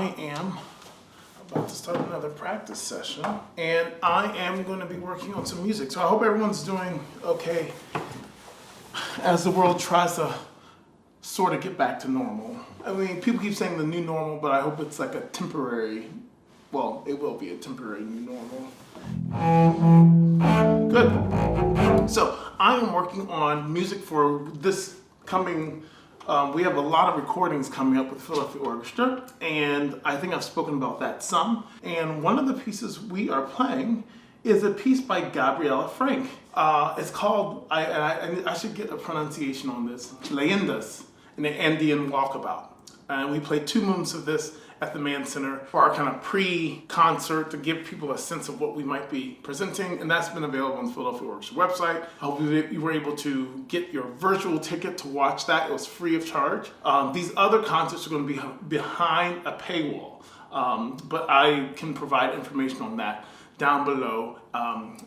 I am about to start another practice session, and I am going to be working on some music. So I hope everyone's doing okay as the world tries to sort of get back to normal. I mean, people keep saying the new normal, but I hope it's like a temporary, well, it will be a temporary new normal. Good. So I am working on music for this coming, we have a lot of recordings coming up with the Philadelphia Orchestra, and I think I've spoken about that some. And one of the pieces we are playing is a piece by Gabriela Frank. It's called, I should get a pronunciation on this, Leyendas, in the Andean Walkabout. And we played 2 movements of this at the Mann Center for our kind of pre-concert to give people a sense of what we might be presenting, and that's been available on the Philadelphia Orchestra website. I hope you were able to get your virtual ticket to watch that. It was free of charge. These other concerts are going to be behind a paywall, but I can provide information on that down below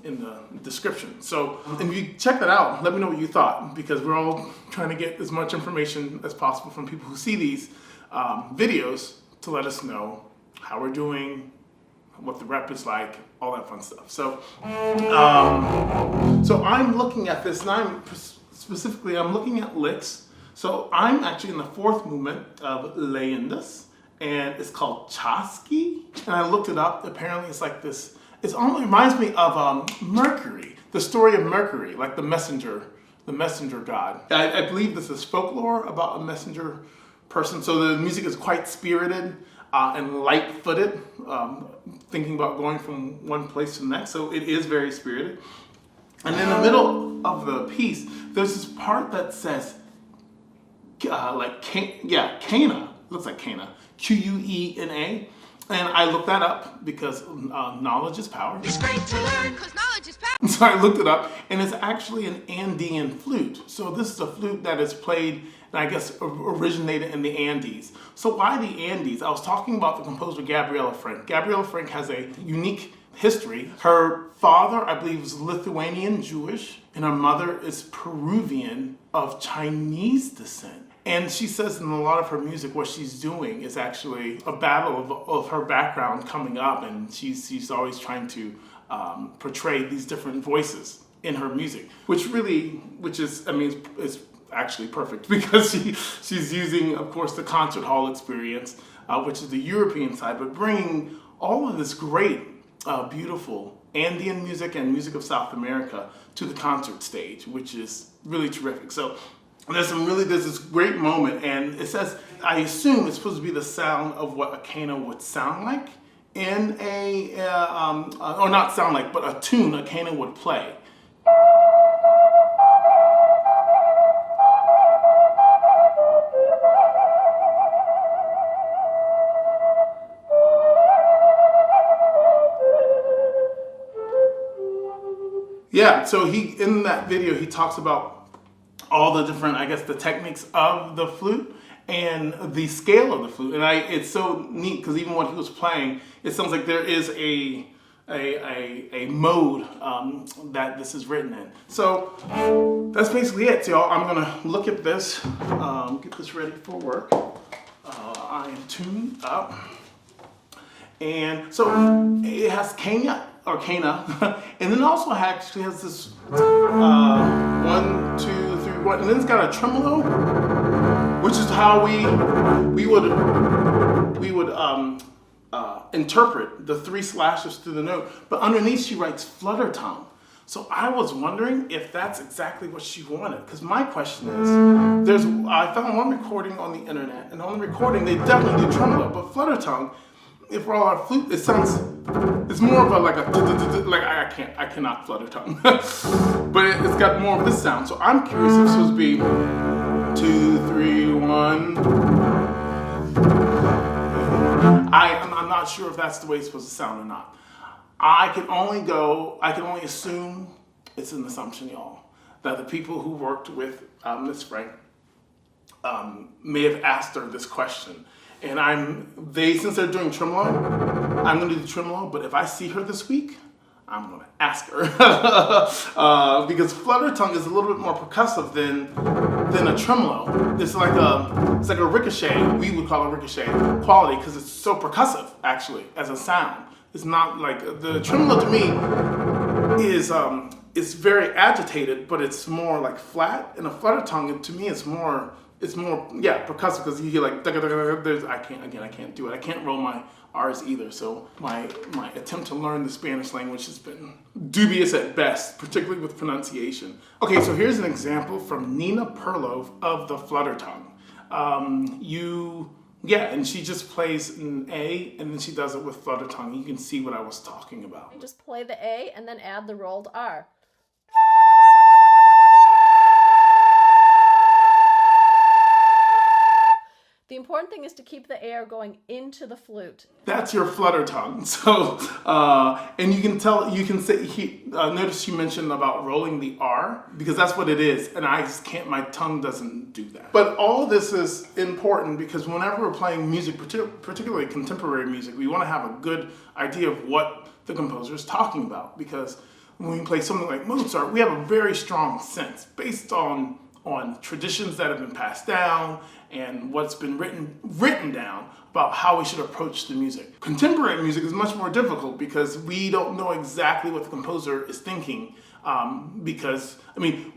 in the description. So if you check that out, let me know what you thought, because we're all trying to get as much information as possible from people who see these videos to let us know how we're doing, what the rep is like, all that fun stuff. So, so I'm looking at this, and I'm looking at licks. So I'm actually in the 4th movement of Leyendas, and it's called Chasqui. And I looked it up. Apparently, it's like this. It reminds me of Mercury, the story of Mercury, like the messenger god. I believe this is folklore about a messenger person. So the music is quite spirited and light-footed, thinking about going from one place to the next. So it is very spirited. And in the middle of the piece, there's this part that says, Cana, looks like Cana, Q-U-E-N-A. And I looked that up because knowledge is power. It's great to learn because knowledge is power. So I looked it up, and it's actually an Andean flute. So this is a flute that is played, and I guess originated in the Andes. So why the Andes? I was talking about the composer Gabriela Frank. Gabriela Frank has a unique history. Her father, I believe, is Lithuanian Jewish, and her mother is Peruvian of Chinese descent. And she says in a lot of her music, what she's doing is actually a battle of her background coming up, and she's always trying to portray these different voices in her music, which is actually perfect, because she's using, of course, the concert hall experience, which is the European side, but bringing all of this great, beautiful Andean music and music of South America to the concert stage, which is really terrific. So there's this great moment, and it says, I assume it's supposed to be the sound of what a cana would sound like in or not sound like, but a tune a cana would play. Yeah, so in that video, he talks about all the different, I guess, the techniques of the flute and the scale of the flute. And it's so neat, because even when he was playing, it sounds like there is a mode that this is written in. So that's basically it. So I'm gonna look at this, get this ready for work. I am tuned up. And so it has cana, and then also actually has this 1, 2, 3, 1, and then it's got a tremolo, which is how we would interpret the 3 slashes through the note. But underneath she writes flutter tone. So I was wondering if that's exactly what she wanted, because my question is, I found one recording on the internet, and on the recording they definitely do tremolo, but flutter tone, if we're all on flute, it's more of I cannot flutter tone. But it's got more of this sound. So I'm curious if it's supposed to be 2, 3, 1. I'm not sure if that's the way it's supposed to sound or not. I can only assume, it's an assumption, y'all, that the people who worked with Miss Frank may have asked her this question. And since they're doing tremolo, I'm gonna do the tremolo, but if I see her this week, I'm gonna ask her. Because flutter tongue is a little bit more percussive than than a tremolo. It's like a ricochet. We would call it ricochet quality because it's so percussive actually as a sound. It's not like the tremolo to me is very agitated, but it's more like flat. And a flutter tongue to me is more percussive because you hear like I can't do it. I can't roll my R's either. So my attempt to learn the Spanish language has been dubious at best, particularly with pronunciation. Okay, so here's an example from Nina Perlow of the flutter tongue. And she just plays an A, and then she does it with flutter tongue. You can see what I was talking about. Just play the A and then add the rolled R. The important thing is to keep the air going into the flute. That's your flutter tongue. So, and you can notice you mentioned about rolling the R, because that's what it is. And I just can't, my tongue doesn't do that. But all this is important because whenever we're playing music, particularly contemporary music, we want to have a good idea of what the composer is talking about. Because when we play something like Mozart, we have a very strong sense based on traditions that have been passed down and what's been written down about how we should approach the music. Contemporary music is much more difficult because we don't know exactly what the composer is thinking.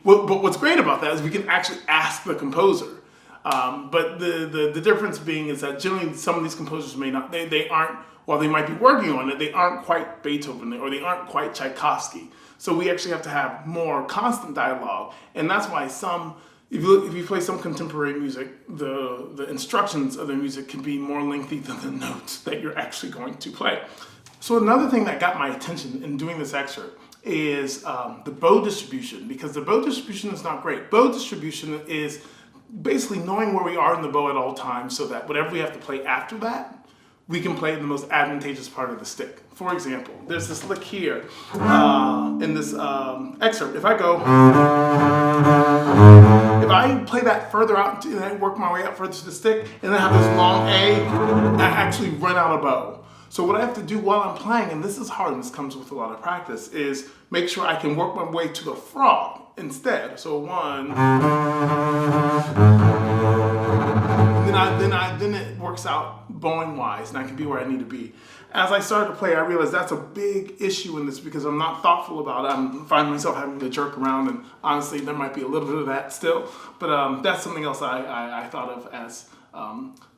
What's great about that is we can actually ask the composer. But the difference being is that generally some of these composers they aren't, while they might be working on it, they aren't quite Beethoven or they aren't quite Tchaikovsky. So we actually have to have more constant dialogue, and that's why if you play some contemporary music, the instructions of the music can be more lengthy than the notes that you're actually going to play. So another thing that got my attention in doing this excerpt is the bow distribution, because the bow distribution is not great. Bow distribution is basically knowing where we are in the bow at all times so that whatever we have to play after that, we can play in the most advantageous part of the stick. For example, there's this lick here in this excerpt. If I play that further out and I work my way up further to the stick, and then I have this long A, I actually run out of bow. So what I have to do while I'm playing, and this is hard and this comes with a lot of practice, is make sure I can work my way to the frog instead. So one, then it works out bowing wise, and I can be where I need to be. As I started to play, I realized that's a big issue in this because I'm not thoughtful about it. I find myself having to jerk around, and honestly, there might be a little bit of that still. But that's something else I thought of as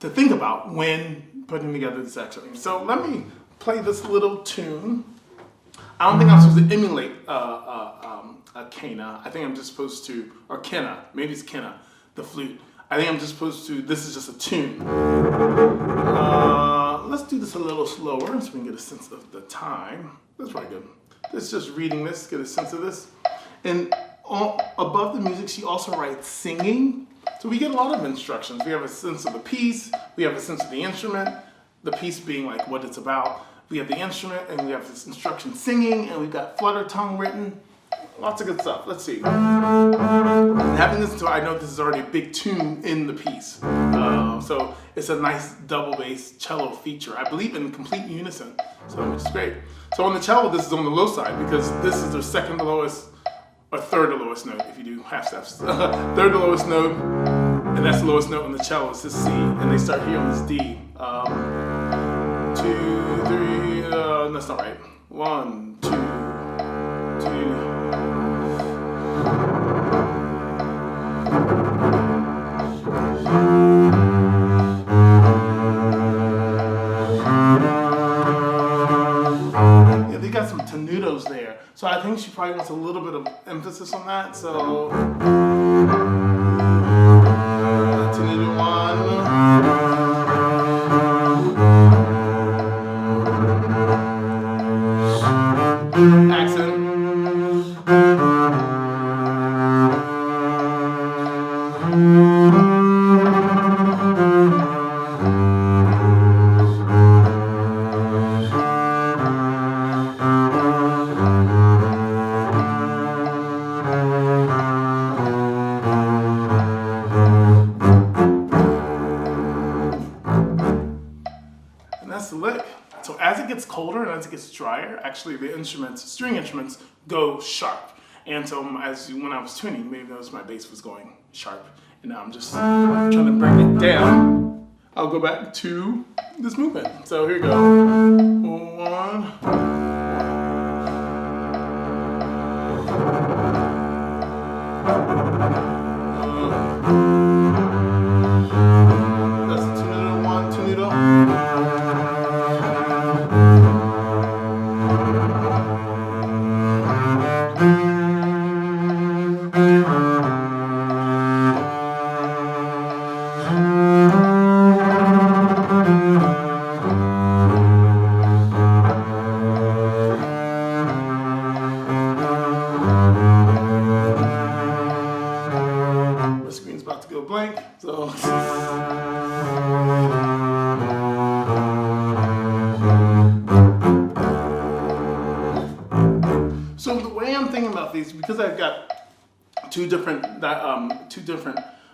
to think about when putting together this excerpt. So let me play this little tune. I don't think I'm supposed to emulate a Kena. I think I'm just supposed to, or Kenna, maybe it's Kenna, the flute. I think I'm just supposed to, this is just a tune. Let's do this a little slower so we can get a sense of the time. That's probably good. Let's just reading this, get a sense of this. And above the music, she also writes singing. So we get a lot of instructions. We have a sense of the piece, we have a sense of the instrument, the piece being like what it's about. We have the instrument, and we have this instruction singing, and we've got flutter tongue written. Lots of good stuff. Let's see. And having this, I know this is already a big tune in the piece. So it's a nice double bass cello feature. I believe in complete unison, so which is great. So on the cello, this is on the low side because this is their second to lowest, or third to lowest note if you do half steps. Third to lowest note, and that's the lowest note on the cello. It's this C, and they start here on this D. 2, 3. That's not right. 1, 2, 2. Yeah, they got some tenutos there. So I think she probably wants a little bit of emphasis on that. So tenuto 1. Accent. And that's the lick. So as it gets colder and as it gets drier, actually the string instruments go sharp. And so when I was tuning, maybe that was my bass was going sharp. And now I'm just trying to bring it down. I'll go back to this movement. So here we go. 1. That's a 2 noodle, 1, 2 noodle. My screen's about to go blank, so. So the way I'm thinking about these, because I've got two different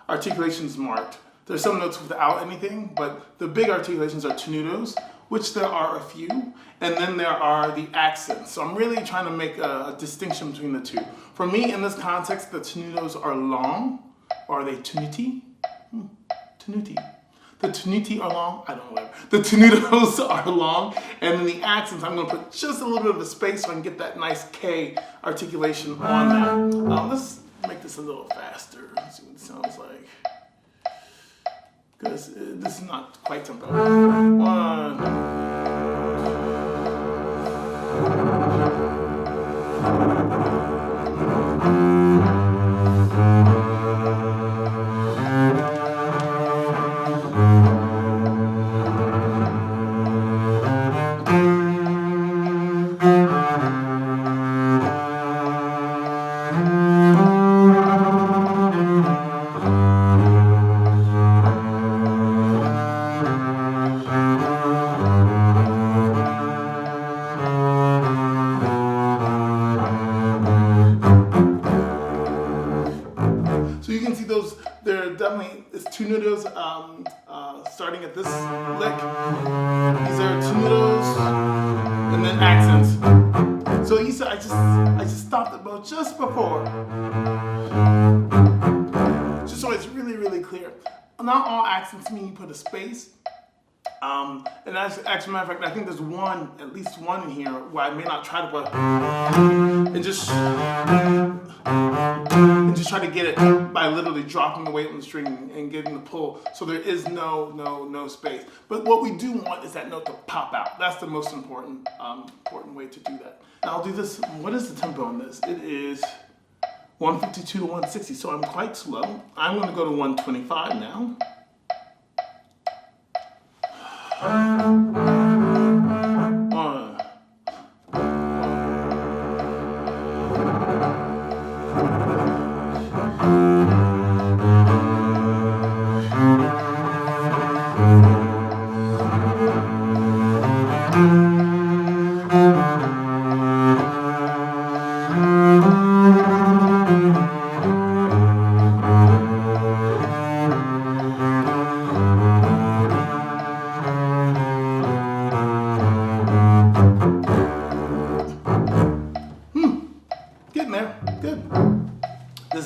articulations marked. There's some notes without anything, but the big articulations are tenutos, which there are a few, and then there are the accents. So I'm really trying to make a distinction between the two. For me, in this context, the tenutos are long, or are they tenuti? Tenuti. The tenuti are long, I don't know whatever. The tenutos are long, and then the accents, I'm gonna put just a little bit of a space so I can get that nice K articulation on that. Let's make this a little faster, let's see what it sounds like. Because this is not quite tempo. 1. It's two noodles starting at this lick. These are two noodles and then accents. So you said I just stopped the bow just before. Just so it's really, really clear. Not all accents mean you put a space. And as a matter of fact, I think there's at least one in here where I may not try to put and just try to get it by literally dropping the weight on the string and getting the pull. So there is no space. But what we do want is that note to pop out. That's the most important way to do that. Now I'll do this. What is the tempo on this? It is 152 to 160. So I'm quite slow. I'm going to go to 125 now.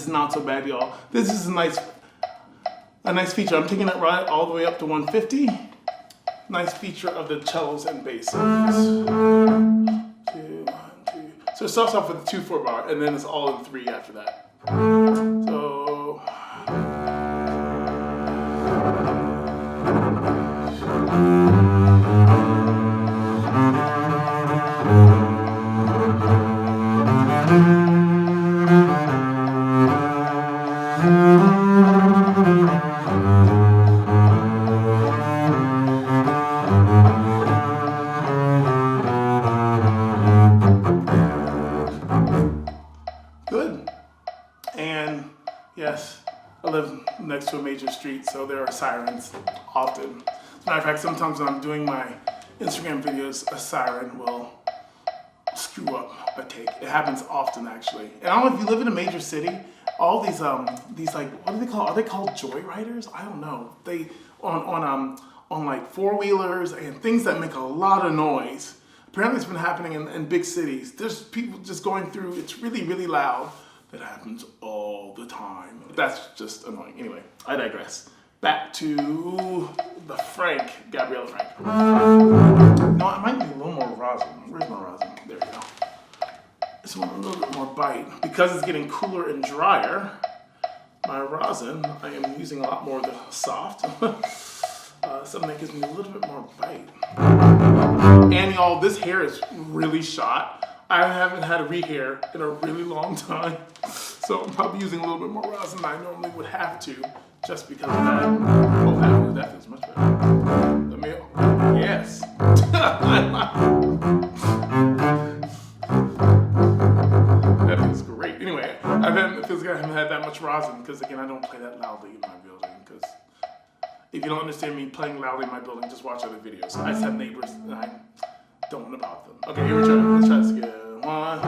Not so bad, y'all. This is a nice feature. I'm taking it right all the way up to 150. Nice feature of the cellos and basses. 2, 1, 2. So it starts off with a 2/4 bar, and then it's all in 3 after that. So. Yes, I live next to a major street, so there are sirens often. As a matter of fact, sometimes when I'm doing my Instagram videos, a siren will screw up a take. It happens often, actually. And I don't know if you live in a major city, all these like, what do they call? Are they called joyriders? I don't know. They on like 4-wheelers and things that make a lot of noise. Apparently, it's been happening in big cities. There's people just going through. It's really, really loud. that happens all the time. That's just annoying. Anyway, I digress. Back to the Gabriela Frank. No, I might need a little more rosin. Where's my rosin? There we go. This one a little bit more bite. Because it's getting cooler and drier, my rosin, I am using a lot more of the soft. Something that gives me a little bit more bite. And y'all, this hair is really shot. I haven't had a rehair in a really long time. So I'm probably using a little bit more rosin than I normally would have to, just because of that. Oh, that feels much better. Let me, yes. That feels great. Anyway, it feels like I haven't had that much rosin, because again, I don't play that loudly in my building, because if you don't understand me playing loudly in my building, just watch other videos. I just have neighbors and I don't want to bother them. Okay, here we go. Let's try this again. 1.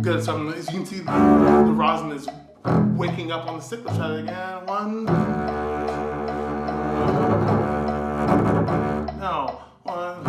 Good. So as you can see, the rosin is waking up on the stick. Let's try it again. 1. No. 1.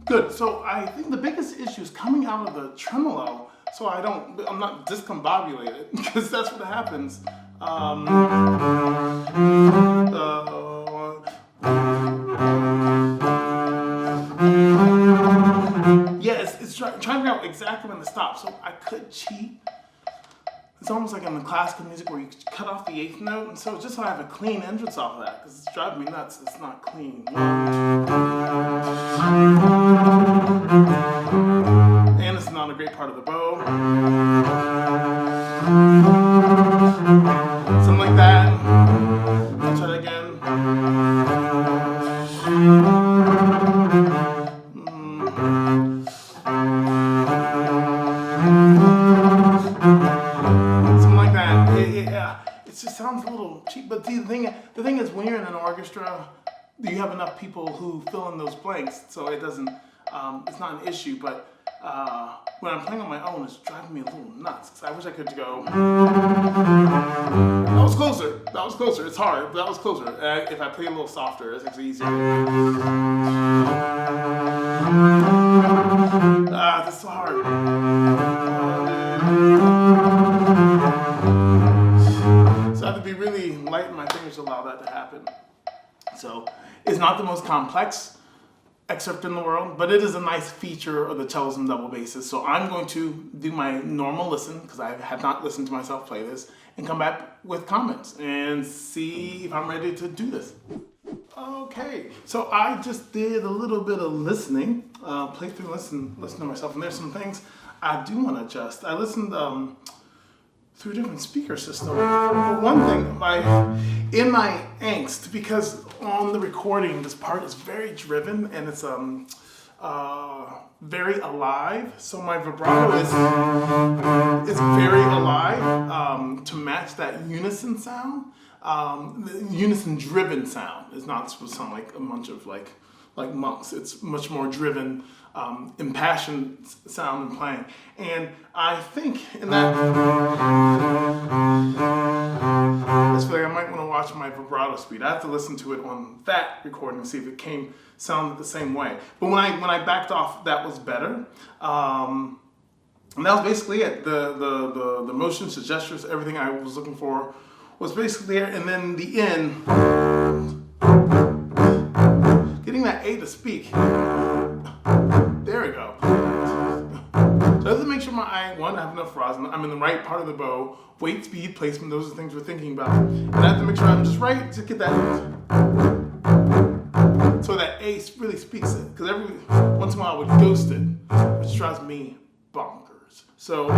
Good. So I think the biggest issue is coming out of the tremolo, so I'm not discombobulated, because that's what happens. Yes, it's trying to figure out exactly when to stop. So I could cheat. It's almost like in the classical music where you cut off the 8th note, and so just so I have a clean entrance off of that, because it's driving me nuts. It's not clean. And it's not a great part of the bow. Something like that. I'll try it again. It just sounds a little cheap, but see, the thing is, when you're in an orchestra, you have enough people who fill in those blanks, so it doesn't, it's not an issue. But when I'm playing on my own, it's driving me a little nuts, because I wish I could go. That was closer. That was closer. It's hard, but that was closer. If I play a little softer, it's actually easier. This is so hard. So I have to be really light in my fingers to allow that to happen. So it's not the most complex excerpt in the world, but it is a nice feature of the cellism double basses. So I'm going to do my normal listen, because I have not listened to myself play this, and come back with comments and see if I'm ready to do this. Okay, so I just did a little bit of listening, play through, listen to myself, and there's some things I do want to adjust. I listened through a different speaker system. But one thing, in my angst, because on the recording, this part is very driven and it's very alive. So my vibrato is very alive to match that unison sound. The unison-driven sound is not supposed to sound like a bunch of like monks. It's much more driven, impassioned sound and playing. And I think in that, I feel like I might want to watch my vibrato speed. I have to listen to it on that recording and see if it sounded the same way. But when I backed off, that was better. And that was basically it. The motions, the gestures, everything I was looking for was basically there. And then the end, getting that A to speak. There we go. So I have to make sure I have enough rosin. I'm in the right part of the bow. Weight, speed, placement, those are the things we're thinking about. And I have to make sure I'm just right to get that. So that A really speaks it. Because every once in a while I would ghost it, which drives me bonkers. So,